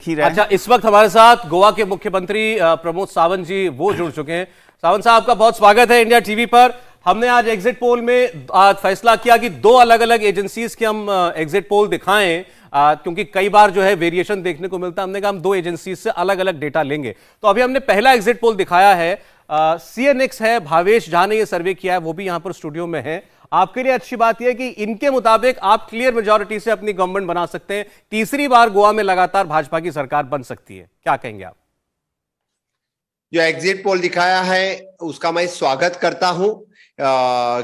अच्छा, इस वक्त हमारे साथ गोवा के मुख्यमंत्री प्रमोद सावंत जी वो जुड़ चुके हैं। सावंत साहब, आपका बहुत स्वागत है इंडिया टीवी पर। हमने आज एग्जिट पोल में आज फैसला किया कि दो अलग अलग एजेंसीज के हम एग्जिट पोल दिखाएं, क्योंकि कई बार जो है वेरिएशन देखने को मिलता है। हमने कहा हम दो एजेंसीज से अलग अलग डेटा लेंगे। तो अभी हमने पहला एग्जिट पोल दिखाया है, CNX है, भावेश झा ने यह सर्वे किया है, वो भी यहां पर स्टूडियो में है। आपके लिए अच्छी बात यह है कि इनके मुताबिक आप क्लियर मेजॉरिटी से अपनी गवर्नमेंट बना सकते हैं, तीसरी बार गोवा में लगातार भाजपा की सरकार बन सकती है। क्या कहेंगे आप? जो एग्जिट पोल दिखाया है उसका मैं स्वागत करता हूं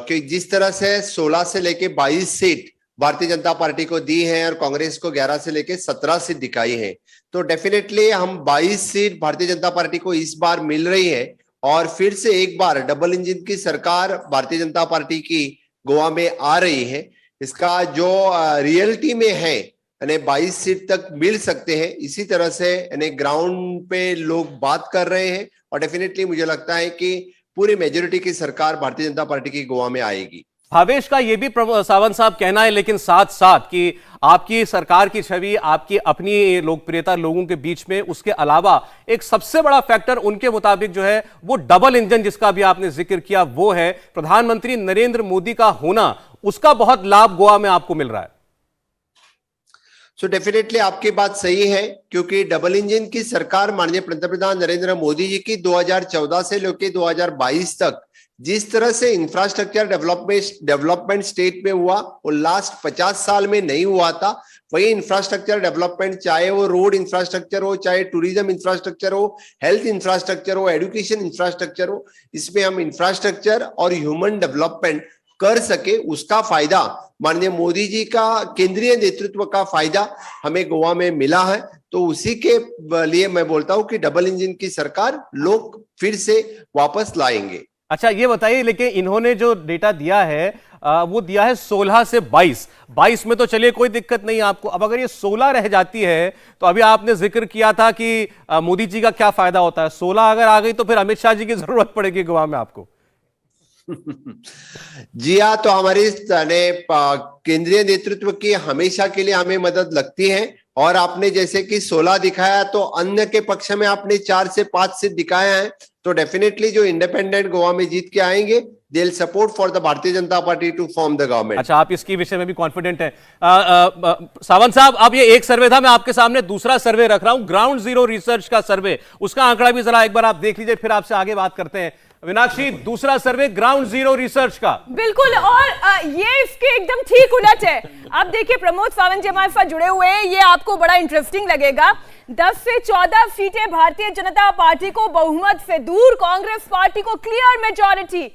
कि जिस तरह से 16 से लेके 22 सीट भारतीय जनता पार्टी को दी है और कांग्रेस को 11 से लेके 17 सीट दिखाई है, तो डेफिनेटली हम 22 सीट भारतीय जनता पार्टी को इस बार मिल रही है और फिर से एक बार डबल इंजन की सरकार भारतीय जनता पार्टी की गोवा में आ रही है। इसका जो रियलिटी में है 22 सीट तक मिल सकते हैं, इसी तरह से ग्राउंड पे लोग बात कर रहे हैं और डेफिनेटली मुझे लगता है कि पूरी मेजोरिटी की सरकार भारतीय जनता पार्टी की गोवा में आएगी। भावेश का ये भी सावंत साहब कहना है, लेकिन साथ साथ कि आपकी सरकार की छवि, आपकी अपनी लोकप्रियता लोगों के बीच में, उसके अलावा एक सबसे बड़ा फैक्टर उनके मुताबिक जो है वो डबल इंजन जिसका भी आपने जिक्र किया, वो है प्रधानमंत्री नरेंद्र मोदी का होना। उसका बहुत लाभ गोवा में आपको मिल रहा है। सो डेफिनेटली आपकी बात सही है, क्योंकि डबल इंजन की सरकार माननीय प्रधानमंत्री नरेंद्र मोदी जी की 2014 से लेकर 2022 तक जिस तरह से इंफ्रास्ट्रक्चर डेवलपमेंट स्टेट में हुआ वो लास्ट 50 साल में नहीं हुआ था। वही इंफ्रास्ट्रक्चर डेवलपमेंट, चाहे वो रोड इंफ्रास्ट्रक्चर हो, चाहे टूरिज्म इंफ्रास्ट्रक्चर हो, हेल्थ इंफ्रास्ट्रक्चर हो, एजुकेशन इंफ्रास्ट्रक्चर हो, इसमें हम इंफ्रास्ट्रक्चर और ह्यूमन डेवलपमेंट कर सके, उसका फायदा माननीय मोदी जी का केंद्रीय नेतृत्व का फायदा हमें गोवा में मिला है। तो उसी के लिए मैं बोलता हूं कि डबल इंजन की सरकार लोग फिर से वापस लाएंगे। अच्छा, ये बताइए, लेकिन इन्होंने जो डेटा दिया है वो दिया है 16 से 22 में तो चलिए कोई दिक्कत नहीं आपको। अब अगर ये 16 रह जाती है तो अभी आपने जिक्र किया था कि मोदी जी का क्या फायदा होता है, 16 अगर आ गई तो फिर अमित शाह जी की जरूरत पड़ेगी गोवा में आपको। जी हाँ, तो हमारी केंद्रीय नेतृत्व की हमेशा के लिए हमें मदद लगती है और आपने जैसे कि 16 दिखाया तो अन्य के पक्ष में आपने 4 से 5 सीट दिखाया है, तो डेफिनेटली जो इंडिपेंडेंट गोवा में जीत के आएंगे they will support for the Bharatiya Janata Party to form the government. अच्छा, आप इसकी विषय में भी कॉन्फिडेंट हैं। सावंत साहब, अब ये एक सर्वे था, मैं आपके सामने दूसरा सर्वे रख रहा हूं, ग्राउंड जीरो रिसर्च का सर्वे। उसका आंकड़ा भी जरा एक बार आप देख लीजिए, फिर आपसे आगे बात करते हैं। मीनाक्षी, दूसरा सर्वे ग्राउंड जीरो रिसर्च का। बिल्कुल, और ये इसके एकदम ठीक उलट है। अब देखिए, प्रमोद सावंत जी हमारे साथ जुड़े हुए हैं, ये आपको बड़ा इंटरेस्टिंग लगेगा। 10 से 14 सीटें भारतीय जनता पार्टी को बहुमत से दूर, कांग्रेस पार्टी को क्लियर मेजॉरिटी।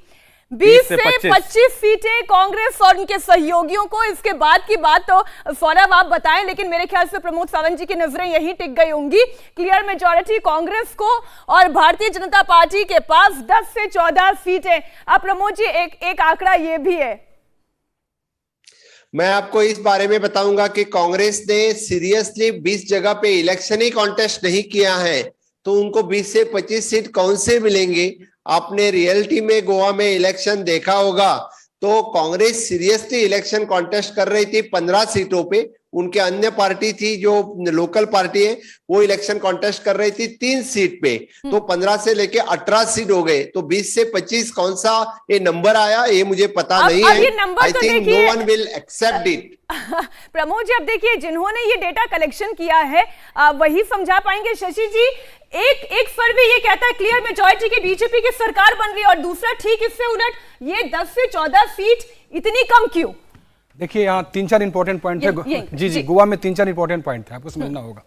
20 से 25 सीटें कांग्रेस और उनके सहयोगियों को। इसके बाद की बात तो सौरभ आप बताएं, लेकिन मेरे ख्याल से प्रमोद सावंत जी की नजरें यहीं टिक गई होंगी। क्लियर मेजॉरिटी कांग्रेस को और भारतीय जनता पार्टी के पास 10 से 14 सीटें। अब प्रमोद जी, एक आंकड़ा ये भी है। मैं आपको इस बारे में बताऊंगा कि कांग्रेस ने सीरियसली 20 जगह पे इलेक्शन ही कॉन्टेस्ट नहीं किया है, तो उनको 20 से 25 सीट कौन से मिलेंगे? आपने रियलिटी में गोवा में इलेक्शन देखा होगा तो कांग्रेस सीरियसली इलेक्शन कॉन्टेस्ट कर रही थी 15 सीटों पे। उनके अन्य पार्टी थी जो लोकल पार्टी है वो इलेक्शन कॉन्टेस्ट कर रही थी 3 सीट पे, तो 15 से लेके 18 सीट हो गए। तो 20 से 25 कौन सा ये नंबर आया ये मुझे पता नहीं है। I think no one will accept it. Pramod ji, अब देखिए, जिन्होंने ये डेटा कलेक्शन किया है वही समझा पाएंगे। शशि जी, एक सर्वे ये कहता है क्लियर मेजॉरिटी की बीजेपी की सरकार बन रही है और दूसरा ठीक इससे उलट, ये 10 से 14 सीट इतनी कम क्यों? देखिए, यहाँ 3-4 इंपॉर्टेंट पॉइंट थे। जी, गोवा में 3-4 इंपॉर्टेंट पॉइंट थे, आपको समझना होगा।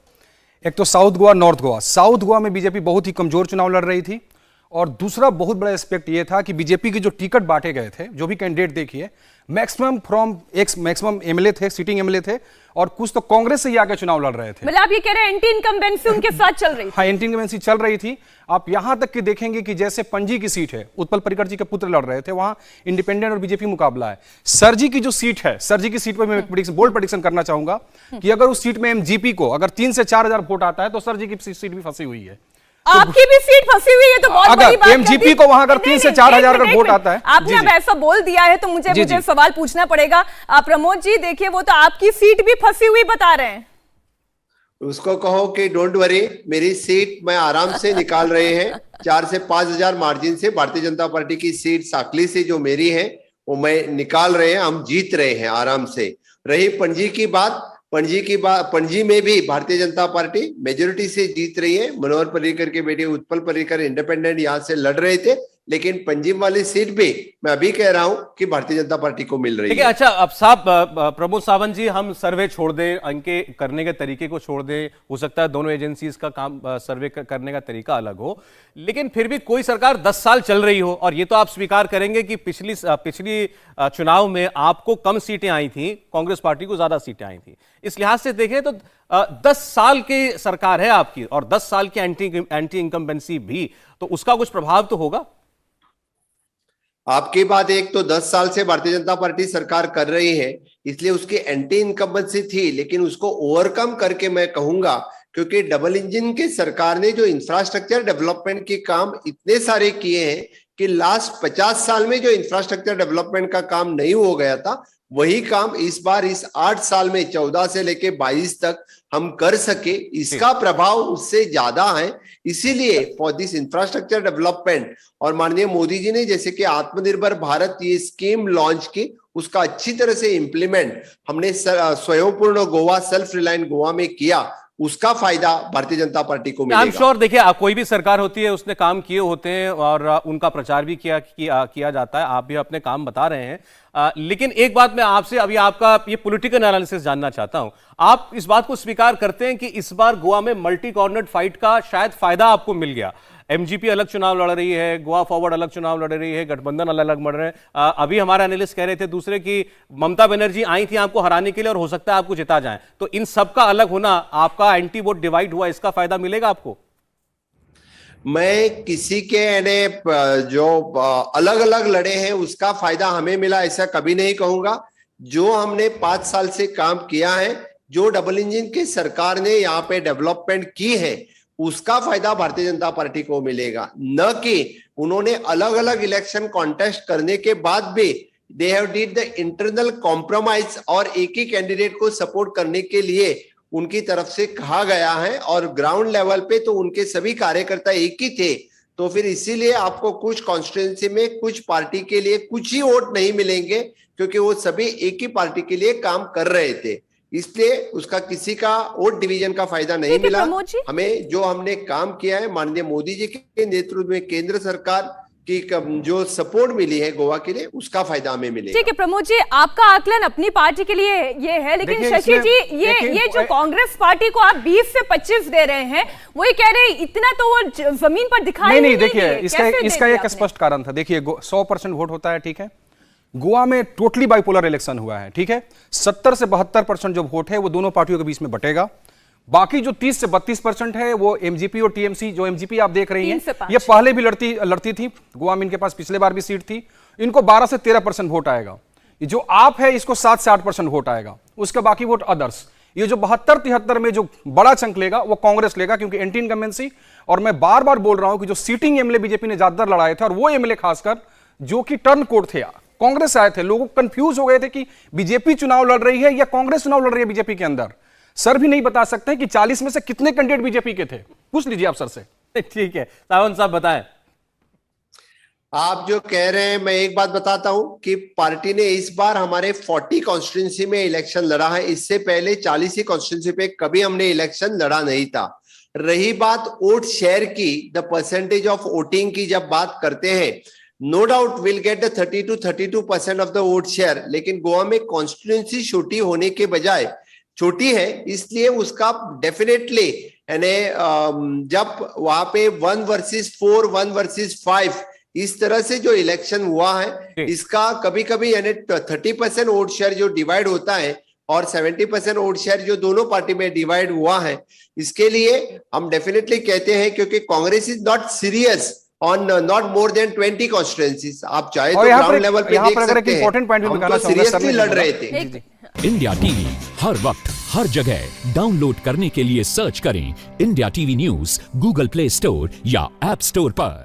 एक तो south Goa, north Goa. South Goa में बीजेपी बहुत ही कमजोर चुनाव लड़ रही थी और दूसरा बहुत बड़ा एस्पेक्ट ये था कि बीजेपी के जो टिकट बांटे गए थे, जो भी कैंडिडेट देखिए, मैक्सिमम एमएलए थे, सिटिंग एमएलए थे और कुछ तो कांग्रेस से ही आके चुनाव लड़ रहे थे। मतलब आप ये कह रहे हैं एंटी इनकम्बेंसी उनके साथ चल रही थी? हाँ, एंटी इनकम्बेंसी चल रही थी। आप यहां तक कि देखेंगे कि जैसे पणजी की सीट है, उत्पल परिकर जी के पुत्र लड़ रहे थे, वहां इंडिपेंडेंट और बीजेपी मुकाबला है। सरजी की जो सीट है, सरजी की सीट पर मैं बोल्ड प्रेडिक्शन करना चाहूंगा कि अगर उस सीट में एमजीपी को अगर 3 से 4 हजार वोट आता है तो सरजी की सीट भी फंसी हुई है। आपकी भी सीट फंसी हुई है, तो बहुत बड़ी बात। एमजीपी को वहां अगर 3 से 4 हजार का वोट आता है। आपने अब ऐसा बोल दिया है तो मुझे सवाल पूछना पड़ेगा। प्रमोद जी, देखिए, वो तो आपकी सीट भी फंसी हुई बता रहे हैं। उसको कहो कि डोंट वरी, मेरी सीट मैं आराम से निकाल रहे हैं। 4 से 5,000 मार्जिन से भारतीय जनता पार्टी की सीट साकली से जो मेरी है वो मैं निकाल रहे हैं, हम जीत रहे हैं आराम से। रही पणजी की बात, पणजी में भी भारतीय जनता पार्टी मेजोरिटी से जीत रही है। मनोहर पर्रिकर के बेटे उत्पल पर्रिकर इंडिपेंडेंट यहां से लड़ रहे थे, लेकिन पंजीम वाली सीट भी मैं अभी कह रहा हूं कि भारतीय जनता पार्टी को मिल रही है। अच्छा, अब साहब प्रमोद सावंत जी, हम सर्वे छोड़ दें, इनके करने के तरीके को छोड़ दें, हो सकता है दोनों एजेंसीज का काम सर्वे करने का तरीका अलग हो, लेकिन फिर भी कोई सरकार 10 साल चल रही हो, और ये तो आप स्वीकार करेंगे कि पिछली चुनाव में आपको कम सीटें आई थी, कांग्रेस पार्टी को ज्यादा सीटें आई थी। इस लिहाज से देखें तो 10 साल की सरकार है आपकी, और 10 साल की एंटी इनकम्बेंसी भी, तो उसका कुछ प्रभाव तो होगा। आपकी बात एक तो 10 साल से भारतीय जनता पार्टी सरकार कर रही है, इसलिए उसकी एंटी इनकम्बेंसी थी, लेकिन उसको ओवरकम करके मैं कहूंगा, क्योंकि डबल इंजन की सरकार ने जो इंफ्रास्ट्रक्चर डेवलपमेंट के काम इतने सारे किए हैं कि लास्ट 50 साल में जो इंफ्रास्ट्रक्चर डेवलपमेंट का काम नहीं हो गया था, वही काम इस बार इस 8 साल में 14 से लेके 22 तक हम कर सके, इसका प्रभाव उससे ज्यादा है। इसीलिए फॉर दिस इंफ्रास्ट्रक्चर डेवलपमेंट, और माननीय मोदी जी ने जैसे कि आत्मनिर्भर भारत ये स्कीम लॉन्च की, उसका अच्छी तरह से इंप्लीमेंट हमने स्वयंपूर्ण गोवा, सेल्फ रिलायंट गोवा में किया, उसका फायदा भारतीय जनता पार्टी को मिलेगा। आई एम श्योर, देखिए कोई भी सरकार होती है, उसने काम किए होते हैं और उनका प्रचार भी किया जाता है, आप भी अपने काम बता रहे हैं। लेकिन एक बात मैं आपसे अभी आपका ये पॉलिटिकल एनालिसिस जानना चाहता हूं। आप इस बात को स्वीकार करते हैं कि इस बार गोवा में मल्टी कॉर्नर फाइट का शायद फायदा आपको मिल गया? एमजीपी अलग चुनाव लड़ रही है, गोवा फॉरवर्ड अलग चुनाव लड़ रही है, गठबंधन अलग अलग लड़ रहे हैं। अभी हमारे एनालिस्ट कह रहे थे दूसरे की ममता बनर्जी आई थी आपको हराने के लिए और हो सकता है आपको जिता जाए, तो इन सब का अलग होना, आपका एंटी वोट डिवाइड हुआ, इसका फायदा मिलेगा आपको? मैं किसी के जो अलग अलग लड़े हैं उसका फायदा हमें मिला ऐसा कभी नहीं कहूंगा। जो हमने 5 साल से काम किया है, जो डबल इंजन की सरकार ने यहाँ पे डेवलपमेंट की है, उसका फायदा भारतीय जनता पार्टी को मिलेगा, न कि उन्होंने अलग अलग इलेक्शन कॉन्टेस्ट करने के बाद भी they have did the internal compromise, और एक ही कैंडिडेट को सपोर्ट करने के लिए उनकी तरफ से कहा गया है, और ग्राउंड लेवल पे तो उनके सभी कार्यकर्ता एक ही थे। तो फिर इसीलिए आपको कुछ कॉन्स्टिट्यूंसी में कुछ पार्टी के लिए कुछ ही वोट नहीं मिलेंगे, क्योंकि वो सभी एक ही पार्टी के लिए काम कर रहे थे, इसलिए उसका किसी का वोट डिवीजन का फायदा नहीं मिला। हमें जो हमने काम किया है, माननीय मोदी जी के नेतृत्व में केंद्र सरकार की जो सपोर्ट मिली है गोवा के लिए, उसका फायदा हमें मिलेगा। ठीक है प्रमोद जी, आपका आकलन अपनी पार्टी के लिए ये है, लेकिन शशि जी ये जो कांग्रेस पार्टी को आप 20 से 25 दे रहे हैं, वही कह रहे हैं इतना तो वो जमीन पर दिखाई नहीं। देखिए इसका एक स्पष्ट कारण था। देखिए 100% वोट होता है, ठीक है, गोवा में टोटली बाइपोलर इलेक्शन हुआ है, ठीक है, 70 से 72% जो वोट है वो दोनों पार्टियों के बीच में बटेगा। बाकी जो 30 से 32% है वो एमजीपी और टीएमसी, जो एमजीपी आप देख रही हैं, ये पहले भी लड़ती थी गोवा में, इनके पास पिछले बार भी सीट थी, इनको 12 से 13% वोट आएगा। ये जो आप है इसको 7 से 8% वोट आएगा, उसके बाकी वोट अदर्स। ये जो 72-73 में जो बड़ा चंक लेगा वो कांग्रेस लेगा, क्योंकि एंटी इनकम्बेंसी, और मैं बार बार बोल रहा हूं कि जो सीटिंग एमएलए बीजेपी ने ज्यादातर लड़ाए थे, और वो एमएलए खासकर जो कि टर्न कोड थे, कांग्रेस आए थे, लोग कंफ्यूज हो गए थे कि बीजेपी चुनाव लड़ रही है या कांग्रेस चुनाव लड़ रही है बीजेपी के अंदर। सर भी नहीं बता सकते कि 40 में से कितने कैंडिडेट बीजेपी के थे, पूछ लीजिए आप सर से। ठीक है, सावंत साहब बताएं। आप जो कह रहे हैं, मैं एक बात बताता हूं कि पार्टी ने इस बार हमारे 40 कॉन्स्टिट्यूंसी में इलेक्शन लड़ा है, इससे पहले 40 ही कॉन्स्टिट्यूंसी पे कभी हमने इलेक्शन लड़ा नहीं था। रही बात वोट शेयर की, द परसेंटेज ऑफ वोटिंग की जब बात करते हैं, no doubt will get the 30 to 32% of the vote share, लेकिन गोवा में कॉन्स्टिट्यूंसी छोटी होने के बजाय छोटी है, इसलिए उसका डेफिनेटली यानी जब वहां पे 1 versus 4, 1 versus 5 इस तरह से जो इलेक्शन हुआ है, इसका कभी कभी यानी 30% वोट शेयर जो डिवाइड होता है और 70% वोट शेयर जो दोनों पार्टी में डिवाइड हुआ है, इसके लिए हम डेफिनेटली कहते हैं, क्योंकि Congress is not serious on not more than 20 constituencies. आप चाहे तो ग्राउंड लेवल पे देख सकते हैं, हम तो सीरियसली लड़ रहे थे। इंडिया टीवी हर वक्त हर जगह डाउनलोड करने के लिए सर्च करें India TV news Google play store या ऐप स्टोर पर।